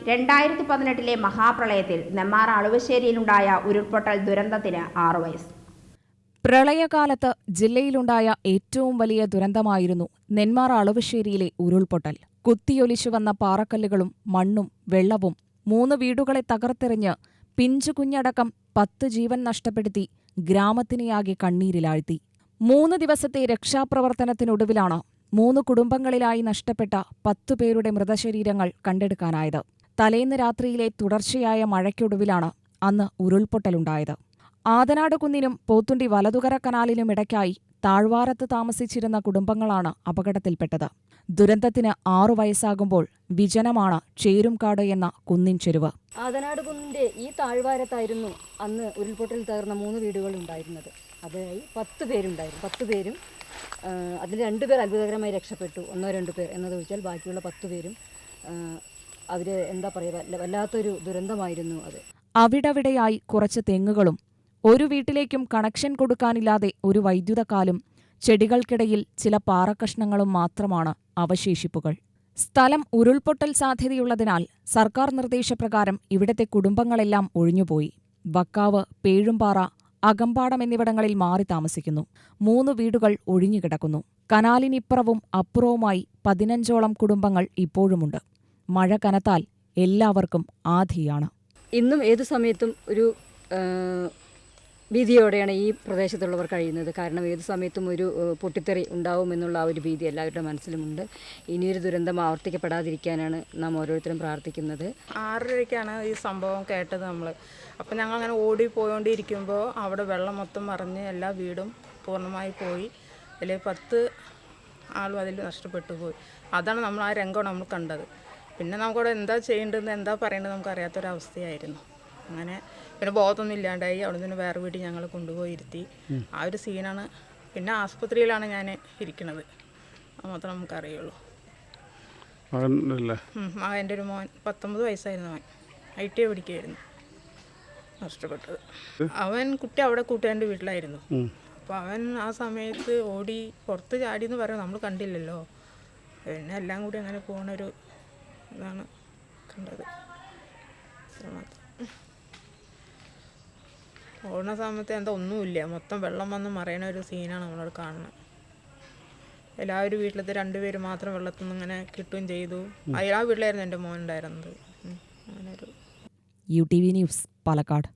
2018 മഹാപ്രളയത്തിൽ നെന്മാറ അളുവശ്ശേരിയിലുണ്ടായ ഉരുൾപൊട്ടൽ ദുരന്തത്തിന് 6 വയസ്സ്. പ്രളയകാലത്ത് ജില്ലയിലുണ്ടായ ഏറ്റവും വലിയ ദുരന്തമായിരുന്നു നെന്മാറ അളുവശ്ശേരിയിലെ ഉരുൾപൊട്ടൽ. കുത്തിയൊലിച്ചു വന്ന പാറക്കല്ലുകളും മണ്ണും വെള്ളവും 3 വീടുകളെ തകർത്തെറിഞ്ഞ് പിഞ്ചുകുഞ്ഞടക്കം 10 ജീവൻ നഷ്ടപ്പെടുത്തി ഗ്രാമത്തിനെയാകെ കണ്ണീരിലാഴ്ത്തി. 3 ദിവസത്തെ രക്ഷാപ്രവർത്തനത്തിനൊടുവിലാണ് 3 കുടുംബങ്ങളിലായി നഷ്ടപ്പെട്ട 10 പേരുടെ മൃതശരീരങ്ങൾ കണ്ടെടുക്കാനായത്. തലേന്ന് രാത്രിയിലെ തുടർച്ചയായ മഴയ്ക്കൊടുവിലാണ് അന്ന് ഉരുൾപൊട്ടലുണ്ടായത്. ആദനാട് കുന്നിനും പോത്തുണ്ടി വലതുകര കനാലിനുമിടയ്ക്കായി താഴ്വാരത്ത് താമസിച്ചിരുന്ന കുടുംബങ്ങളാണ് അപകടത്തിൽപ്പെട്ടത്. ദുരന്തത്തിന് 6 വയസ്സാകുമ്പോൾ വിജനമാണ് ചേരുംകാട് എന്ന കുന്നിൻ ചെരുവ്. ആദനാട് കുന്നിന്റെ ഈ താഴ്വാരത്തായിരുന്നു അന്ന് ഉരുൾപൊട്ടൽ തകർന്ന 3 വീടുകൾ ഉണ്ടായിരുന്നത്. അതായി 10 പേരുണ്ടായിരുന്നു. 10 പേരും അതിൽ 2 പേർ അത്ഭുതകരമായി രക്ഷപ്പെട്ടു. 1-2 പേർ എന്നത് ഒഴിച്ചാൽ ബാക്കിയുള്ള 10 പേരും അവർ എന്താ പറയുക, വല്ലാത്തൊരു ദുരന്തമായിരുന്നു അത്. അവിടവിടെയായി കുറച്ച് തെങ്ങുകളും ഒരു വീട്ടിലേക്കും കണക്ഷൻ കൊടുക്കാനില്ലാതെ ഒരു വൈദ്യുതക്കാലും ചെടികൾക്കിടയിൽ ചില പാറക്കഷ്ണങ്ങളും മാത്രമാണ് അവശേഷിപ്പുകൾ. സ്ഥലം ഉരുൾപൊട്ടൽ സാധ്യതയുള്ളതിനാൽ സർക്കാർ നിർദ്ദേശപ്രകാരം ഇവിടത്തെ കുടുംബങ്ങളെല്ലാം ഒഴിഞ്ഞുപോയി. വക്കാവ്, പേഴുംപാറ, അകമ്പാടം എന്നിവിടങ്ങളിൽ മാറി താമസിക്കുന്നു. 3 വീടുകൾ ഒഴിഞ്ഞുകിടക്കുന്നു. കനാലിനിപ്പുറവും അപ്പുറവുമായി 15ഓളം കുടുംബങ്ങൾ ഇപ്പോഴുമുണ്ട്. മഴ കനത്താൽ എല്ലാവർക്കും ആധിയാണ്. ഇന്നും ഏതു സമയത്തും ഒരു ഭീതിയോടെയാണ് ഈ പ്രദേശത്തുള്ളവർ കഴിയുന്നത്. കാരണം ഏതു സമയത്തും ഒരു പൊട്ടിത്തെറി ഉണ്ടാവുമെന്നുള്ള ആ ഒരു ഭീതി എല്ലാവരുടെ മനസ്സിലുമുണ്ട്. ഇനിയൊരു ദുരന്തം ആവർത്തിക്കപ്പെടാതിരിക്കാനാണ് നാം ഓരോരുത്തരും പ്രാർത്ഥിക്കുന്നത്. 6:30-ക്കാണ് ഈ സംഭവം കേട്ടത് നമ്മൾ. അപ്പം ഞങ്ങൾ അങ്ങനെ ഓടിപ്പോയോണ്ടിരിക്കുമ്പോൾ അവിടെ വെള്ളം മൊത്തം മറിഞ്ഞ് എല്ലാ വീടും പൂർണ്ണമായി പോയി. അതിൽ 10 ആളും അതിൽ നഷ്ടപ്പെട്ടു പോയി. അതാണ് നമ്മൾ ആ രംഗമാണ് നമ്മൾ കണ്ടത്. പിന്നെ നമുക്കവിടെ എന്താ ചെയ്യേണ്ടതെന്ന് എന്താ പറയേണ്ടത് നമുക്കറിയാത്തൊരവസ്ഥയായിരുന്നു. അങ്ങനെ പിന്നെ ബോധമൊന്നും ഇല്ലാണ്ടായി. അവിടെ നിന്ന് വേറെ വീട്ടിൽ ഞങ്ങൾ കൊണ്ടുപോയി ഇരുത്തി. ആ ഒരു സീനാണ്. പിന്നെ ആസ്പത്രിയിലാണ് ഞാൻ ഇരിക്കുന്നത്. അത് മാത്രമേ നമുക്കറിയുള്ളൂ. എൻ്റെ ഒരു മോൻ 19 വയസ്സായിരുന്നു. അവൻ ITI പഠിക്കുകയായിരുന്നു. നഷ്ടപ്പെട്ടത് കുട്ടി അവിടെ കൂട്ടുകാരൻ്റെ വീട്ടിലായിരുന്നു. അപ്പോൾ അവൻ ആ സമയത്ത് ഓടി പുറത്ത് ചാടിയെന്ന് പറയുന്നത് നമ്മൾ കണ്ടില്ലല്ലോ. പിന്നെ എല്ലാം കൂടി അങ്ങനെ പോകുന്നൊരു ഇതാണ് കണ്ടത്. ഓടുന്ന സമയത്ത് എന്താ ഒന്നുമില്ല, മൊത്തം വെള്ളം വന്ന് മറയുന്ന ഒരു സീനാണ് നമ്മളവിടെ കാണുന്നത്. എല്ലാവരും വീട്ടിലത്തെ 2 പേര് മാത്രം വെള്ളത്തിൽ നിന്ന് ഇങ്ങനെ കിട്ടുകയും ചെയ്തു. ആ വീട്ടിലായിരുന്നു എൻ്റെ മോൻ ഉണ്ടായിരുന്നത്. അങ്ങനെ ഒരു UTV ന്യൂസ്, പാലക്കാട്.